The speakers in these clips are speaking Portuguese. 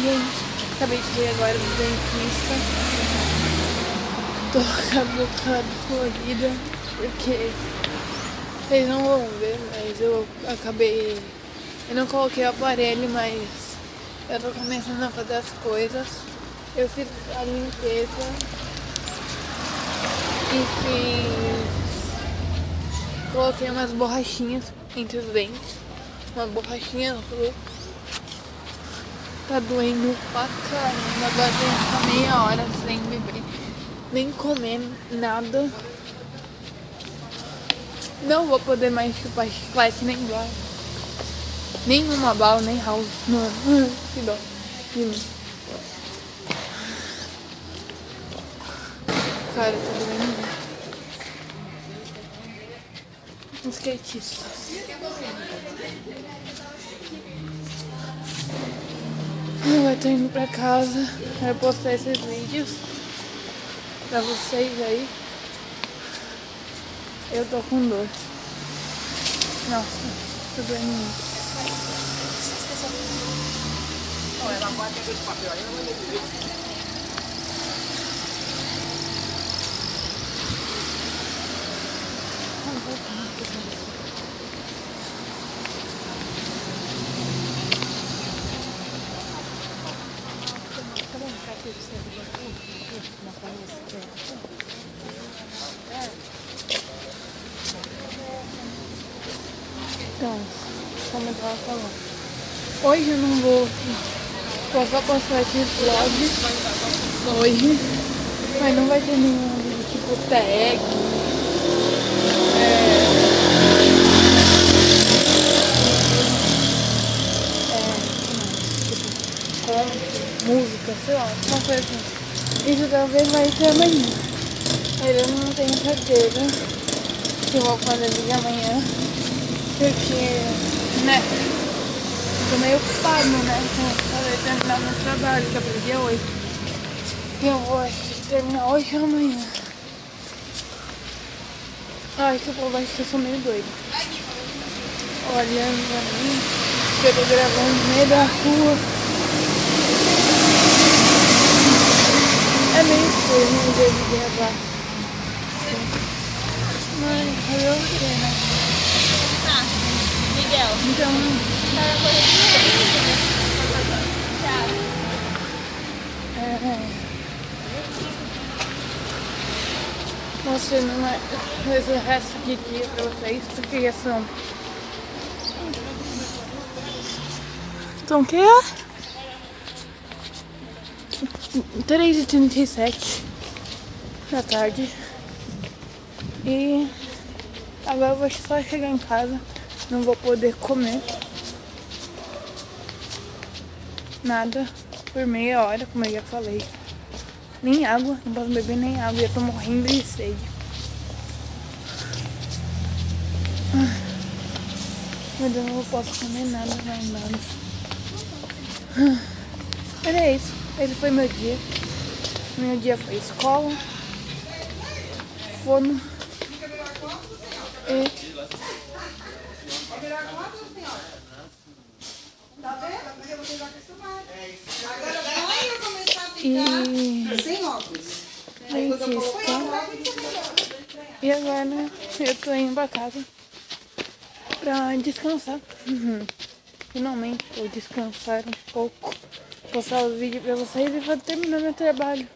gente, acabei de ver agora do dentista. Tô com a boca dolorida porque vocês não vão ver, mas eu não coloquei o aparelho, mas eu tô começando a fazer as coisas. Eu fiz a limpeza e coloquei umas borrachinhas entre os dentes, umas borrachinhas no. Tá doendo pra caramba, agora tem que ficar meia hora sem beber, nem comer nada. Não vou poder mais chupar chiclete, nem bala, nenhuma bala, nem house. Mano, que dó de mim. Cara, tá doendo muito. Skatista. Eu tô indo pra casa pra postar esses vídeos pra vocês aí. Eu tô com dor. Nossa, tô doendo muito. Então, como eu tava falando, hoje eu não vou só postar esse vlog hoje, mas não vai ter nenhum vídeo tipo tag, com música, sei lá, uma coisa assim. Isso talvez vai ter amanhã, mas eu não tenho certeza que eu vou fazer vídeo amanhã, porque, né, tô meio ocupado, né, com fazer terminar meu trabalho, que é dia 8. Eu vou terminar hoje ou amanhã. Ai, que o povo acha que eu sou meio doido. Olhando pra mim, que eu tô gravando no meio da rua. É meio estranho o jeito de gravar. Mas fazer o que, né? Tá, Miguel. Então, Tá na correria, né? Tchau. mostrando esse resto de dia pra vocês, porque são o que é? 3h37 da tarde. E agora eu vou só chegar em casa, não vou poder comer nada por meia hora, como eu já falei. Nem água, não posso beber nem água, eu tô morrendo de sede. Meu Deus, eu não posso comer nada, nada. Mas é isso, esse foi meu dia. Meu dia foi escola, forno e sem óculos. dentista. E agora eu tô indo pra casa pra descansar. Finalmente vou descansar um pouco, postar o vídeo pra vocês e vou terminar meu trabalho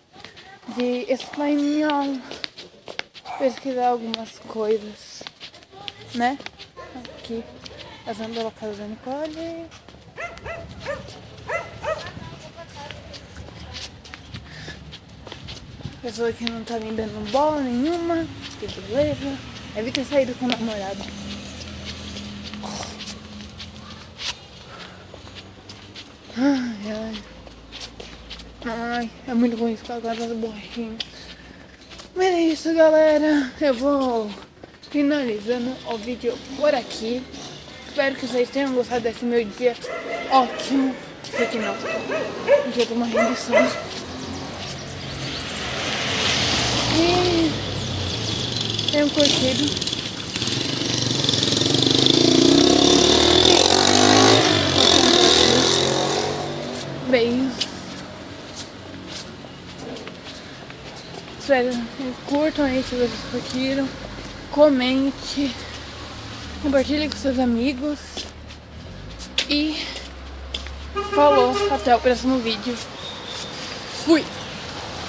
de espanhol, pesquisar algumas coisas, né? Aqui, passando pela casa da Nicole. Pessoa que não tá me dando bola nenhuma, que beleza. Deve ter saído com o namorado. Ai, é muito ruim ficar com essas borrachinhas. Mas é isso, galera. Eu vou finalizando o vídeo por aqui. Espero que vocês tenham gostado desse meu dia ótimo. Sei que não, porque eu tô morrendo de sono. E tenham curtido. Beijos. Espero que curtam aí se vocês curtiram. Comente. Compartilhe com seus amigos. E falou, até o próximo vídeo. Fui!